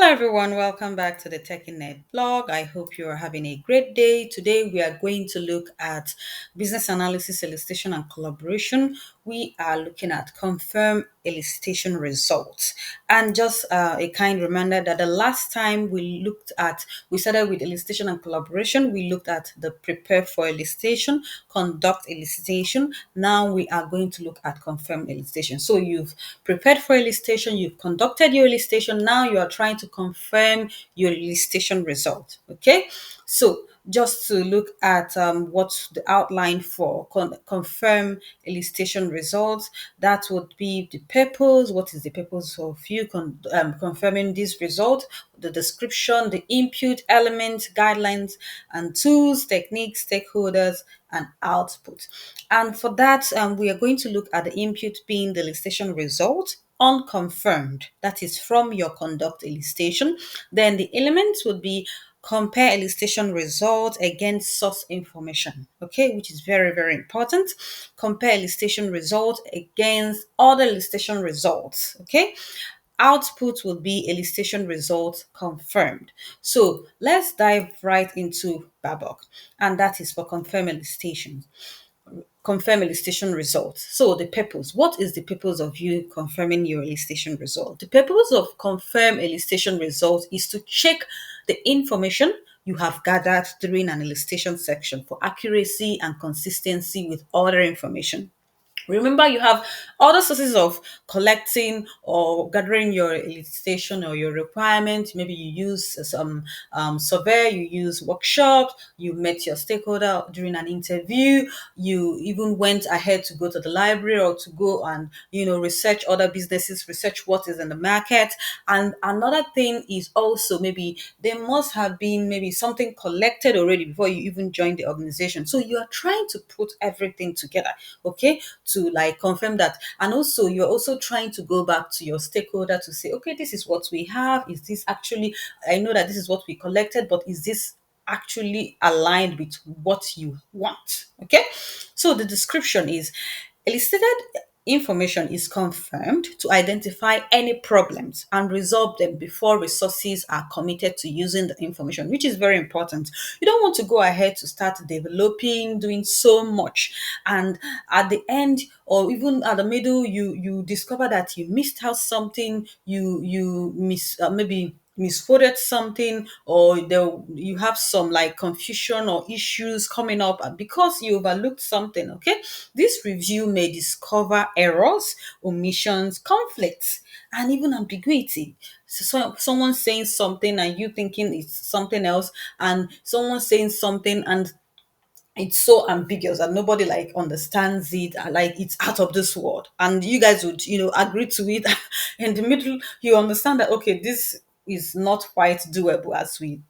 everyone, welcome back to the thetechyned blog. I hope you are having a great day. Today we are going to look at business analysis, elicitation, and collaboration. We are looking at confirm elicitation results. And just a kind reminder that the last time we started with elicitation and collaboration, we looked at the prepare for elicitation, conduct elicitation. Now we are going to look at confirm elicitation. So you've prepared for elicitation, you've conducted your elicitation, now you are trying to confirm your elicitation result. Okay, so just to look at what's the outline for confirm elicitation results, that would be the purpose. What is the purpose of you confirming this result? The description, the input elements, guidelines, and tools, techniques, stakeholders, and output. And for that, we are going to look at the input being the elicitation result unconfirmed, that is from your conduct elicitation. Then the elements would be compare elicitation results against source information, okay, which is very, very important. Compare elicitation results against other elicitation results, okay. Output will be elicitation results confirmed. So let's dive right into BABOK, and that is for confirm elicitation. Confirm elicitation results. So the purpose. What is the purpose of you confirming your elicitation result? The purpose of confirm elicitation results is to check the information you have gathered during an elicitation section for accuracy and consistency with other information. Remember, you have other sources of collecting or gathering your elicitation or your requirements. Maybe you use some survey, you use workshops, you met your stakeholder during an interview, you even went ahead to go to the library or to go and research other businesses, research what is in the market. And another thing is also maybe there must have been maybe something collected already before you even joined the organization. So you are trying to put everything together, okay, to like confirm that. And also you're also trying to go back to your stakeholder to say, okay, this is what we have. Is this actually, I know that this is what we collected, but is this actually aligned with what you want? Okay. So the description is elicited information is confirmed to identify any problems and resolve them before resources are committed to using the information, which is very important. You don't want to go ahead to start developing, doing so much, and at the end or even at the middle, you discover that you missed out something, you miss maybe misquoted something, or you have some like confusion or issues coming up because you overlooked something. Okay, this review may discover errors, omissions, conflicts, and even ambiguity. So someone saying something and you thinking it's something else, and someone saying something and it's so ambiguous and nobody like understands it, like it's out of this world, and you guys would agree to it. In the middle you understand that okay, this is not quite doable as we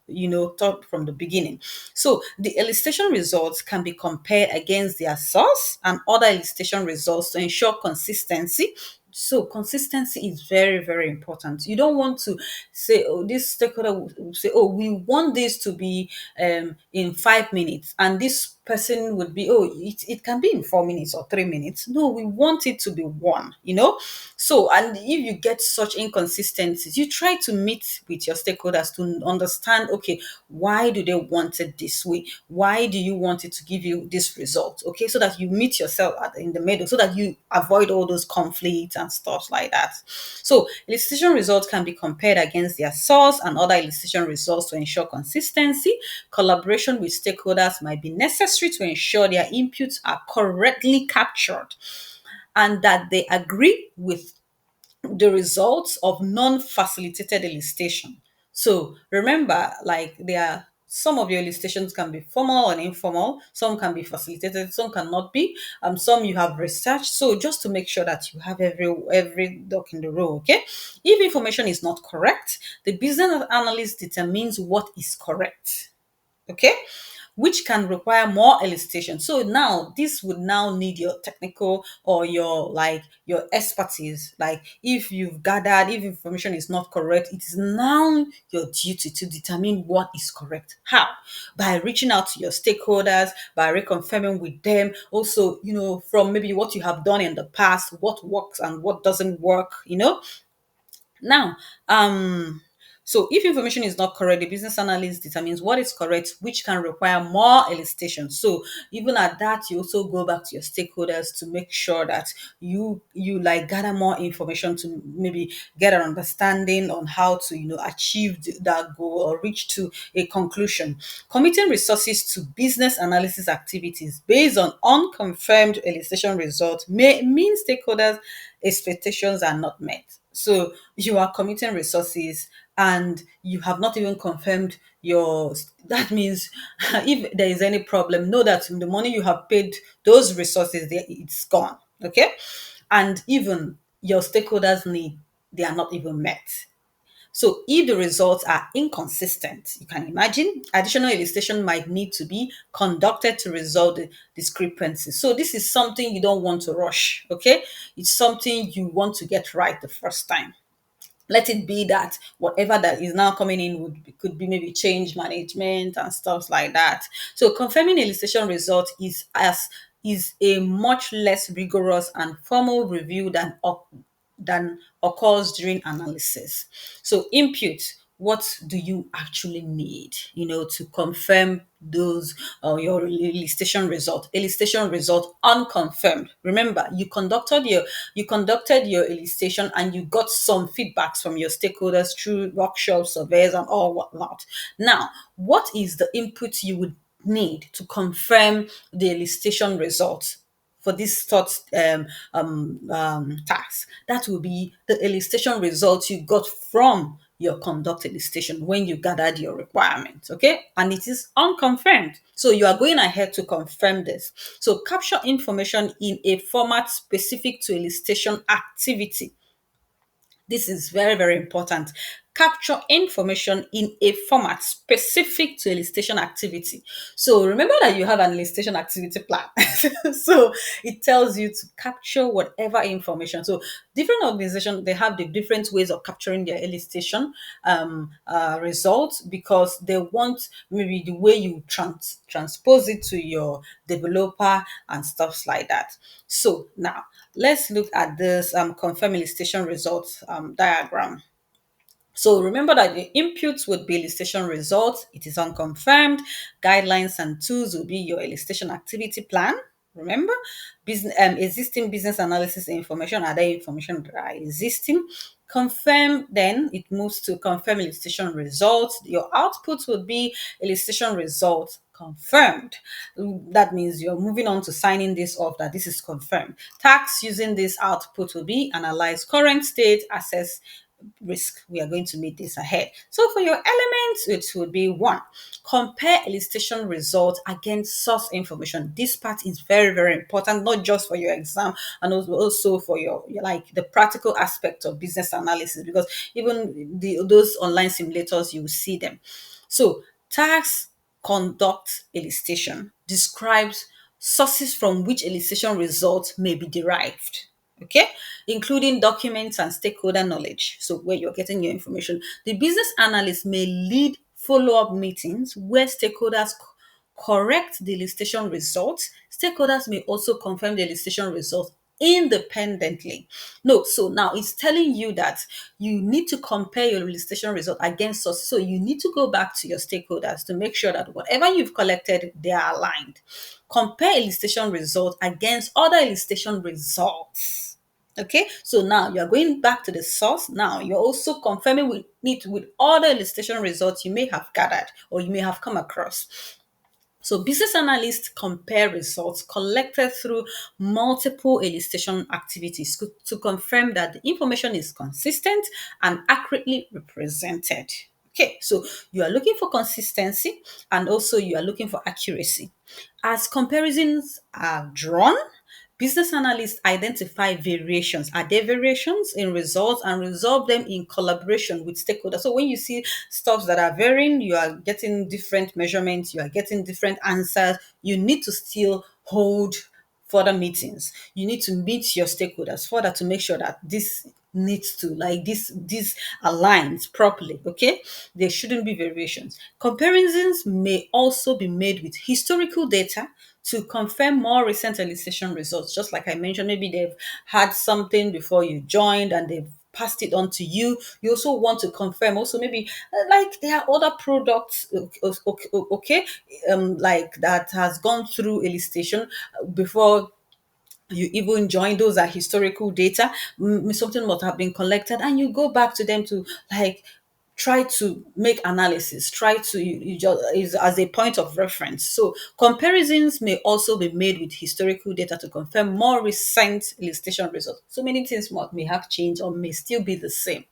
thought from the beginning. So the elicitation results can be compared against their source and other elicitation results to ensure consistency. So consistency is very, very important. You don't want to say, oh, this stakeholder will say, oh, we want this to be in 5 minutes, and this person would be, oh, it can be in 4 minutes or 3 minutes. No, we want it to be one. So, and if you get such inconsistencies, you try to meet with your stakeholders to understand, okay, why do they want it this way? Why do you want it to give you this result? Okay, so that you meet yourself in the middle, so that you avoid all those conflicts and stuff like that. So elicitation results can be compared against their source and other elicitation results to ensure consistency. Collaboration with stakeholders might be necessary to ensure their inputs are correctly captured and that they agree with the results of non-facilitated elicitation. So remember, like there are some of your elicitations can be formal and informal, some can be facilitated, some cannot be, some you have researched. So just to make sure that you have every duck in the row, okay? If information is not correct, the business analyst determines what is correct, okay, which can require more elicitation. So now this would now need your technical or your expertise. Like if you've gathered, if information is not correct, it is now your duty to determine what is correct. How? By reaching out to your stakeholders, by reconfirming with them. Also, from maybe what you have done in the past, what works and what doesn't work. Now, So if information is not correct, the business analyst determines what is correct, which can require more elicitation. So even at that, you also go back to your stakeholders to make sure that you like gather more information to maybe get an understanding on how to achieve that goal or reach to a conclusion. Committing resources to business analysis activities based on unconfirmed elicitation results may mean stakeholders' expectations are not met. So you are committing resources and you have not even confirmed your, that means if there is any problem, know that the money you have paid those resources there, it's gone. Okay. And even your stakeholders need, they are not even met. So if the results are inconsistent, you can imagine additional elicitation might need to be conducted to resolve the discrepancies. So this is something you don't want to rush, okay? It's something you want to get right the first time. Let it be that whatever that is now coming in could be maybe change management and stuff like that. So confirming elicitation result is a much less rigorous and formal review than occurs during analysis. So input, what do you actually need, to confirm those your elicitation result? Elicitation result unconfirmed. Remember, you conducted your elicitation and you got some feedbacks from your stakeholders through workshops, surveys, and all whatnot. Now, what is the input you would need to confirm the elicitation result? For this thought task, that will be the elicitation results you got from your conduct elicitation when you gathered your requirements, okay? And it is unconfirmed. So you are going ahead to confirm this. So capture information in a format specific to elicitation activity. This is very, very important. Capture information in a format specific to elicitation activity. So remember that you have an elicitation activity plan. So it tells you to capture whatever information. So different organizations, they have the different ways of capturing their elicitation results because they want maybe the way you transpose it to your developer and stuff like that. So now let's look at this confirm elicitation results diagram. So remember that the inputs would be elicitation results. It is unconfirmed. Guidelines and tools will be your elicitation activity plan. Remember, existing business analysis information, other information that are existing. Confirm, then it moves to confirm elicitation results. Your output would be elicitation results confirmed. That means you're moving on to signing this off that this is confirmed. Tasks using this output will be analyze current state, assess risk. We are going to meet this ahead. So for your elements, it would be one, compare elicitation results against source information. This part is very, very important, not just for your exam and also for your like the practical aspect of business analysis, because even those online simulators, you will see them. So task conduct elicitation describes sources from which elicitation results may be derived, okay, including documents and stakeholder knowledge. So where you're getting your information. The business analyst may lead follow-up meetings where stakeholders correct the elicitation results. Stakeholders may also confirm the elicitation results independently. No, so now it's telling you that you need to compare your elicitation result against us. So you need to go back to your stakeholders to make sure that whatever you've collected, they are aligned. Compare elicitation result against other elicitation results. Okay, so now you're going back to the source. Now you're also confirming with it with other elicitation results you may have gathered or you may have come across. So business analysts compare results collected through multiple elicitation activities to confirm that the information is consistent and accurately represented. Okay, so you are looking for consistency and also you are looking for accuracy. As comparisons are drawn, business analysts identify variations. Are there variations in results and resolve them in collaboration with stakeholders? So when you see stuff that are varying, you are getting different measurements, you are getting different answers, you need to still hold further meetings. You need to meet your stakeholders further to make sure that this needs to like this aligns properly. Okay, there shouldn't be variations. Comparisons may also be made with historical data to confirm more recent elicitation results. Just like I mentioned, maybe they've had something before you joined and they've passed it on to you. You also want to confirm. Also, maybe like there are other products, okay, like that has gone through elicitation before you even join. Those are historical data. Something must have been collected, and you go back to them to like try to make analysis, try to you just is as a point of reference. So comparisons may also be made with historical data to confirm more recent elicitation results. So many things may have changed or may still be the same.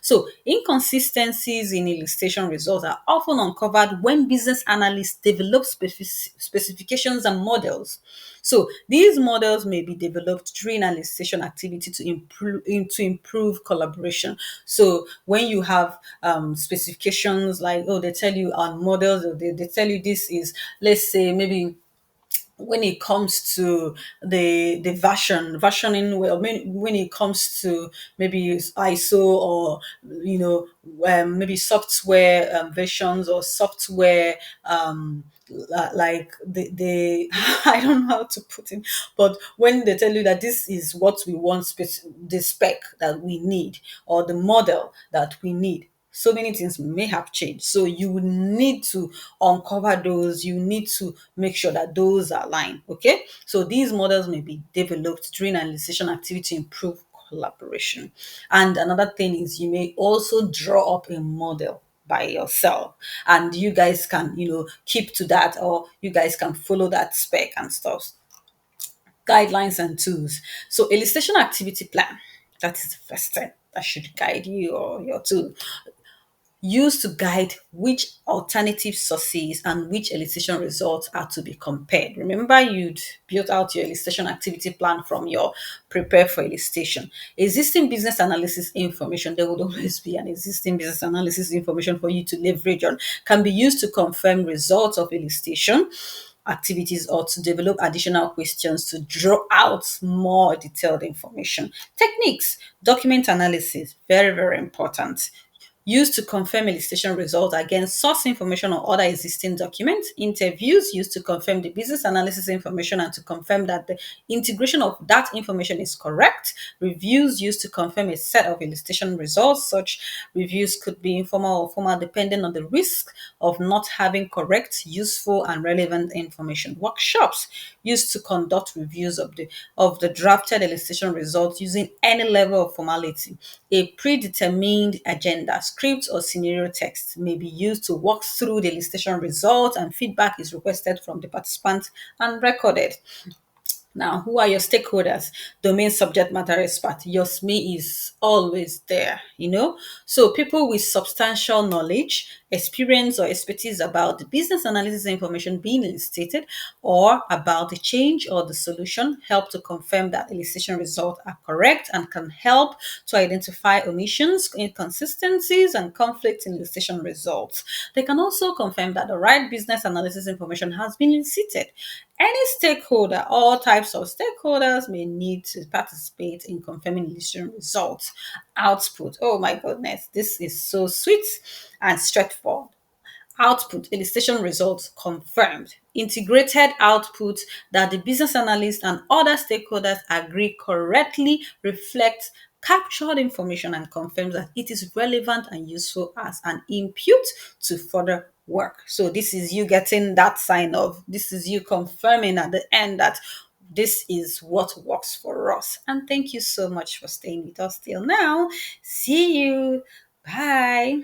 So inconsistencies in elicitation results are often uncovered when business analysts develop specifications and models. So these models may be developed during an elicitation activity to improve collaboration. So when you have specifications like, oh, they tell you on models, or they tell you this is, let's say, maybe when it comes to the versioning, well, when it comes to maybe ISO, or maybe software versions, or software like the I don't know how to put it, but when they tell you that this is what we want, the spec that we need, or the model that we need, so many things may have changed. So you need to uncover those. You need to make sure that those are aligned. Okay. So these models may be developed during an decision activity to improve collaboration. And another thing is you may also draw up a model by yourself, and you guys can keep to that, or you guys can follow that spec and stuff. Guidelines and tools. So elicitation activity plan, that is the first step that should guide you or your tool, used to guide which alternative sources and which elicitation results are to be compared. Remember, you'd built out your elicitation activity plan from your prepare for elicitation. Existing business analysis information, there would always be an existing business analysis information for you to leverage on, can be used to confirm results of elicitation activities, or to develop additional questions to draw out more detailed information. Techniques, document analysis, very, very important, used to confirm elicitation results against source information or other existing documents. Interviews used to confirm the business analysis information and to confirm that the integration of that information is correct. Reviews used to confirm a set of elicitation results. Such reviews could be informal or formal depending on the risk of not having correct, useful, and relevant information. Workshops used to conduct reviews of the drafted elicitation results using any level of formality. A predetermined agenda, script, or scenario text may be used to walk through the elicitation results, and feedback is requested from the participants and recorded. Now, who are your stakeholders? Domain subject matter expert. Your SME is always there, So people with substantial knowledge, experience, or expertise about the business analysis information being elicited, or about the change or the solution, help to confirm that elicitation results are correct, and can help to identify omissions, inconsistencies, and conflicts in elicitation results. They can also confirm that the right business analysis information has been elicited. Any stakeholder, all types of stakeholders, may need to participate in confirming elicitation results. Output. Oh my goodness, this is so sweet and straightforward. Output, elicitation results confirmed. Integrated output that the business analyst and other stakeholders agree correctly reflects captured information and confirms that it is relevant and useful as an input to further work. So this is you getting that sign of, this is you confirming at the end that this is what works for us. And thank you so much for staying with us till now. See you. Bye.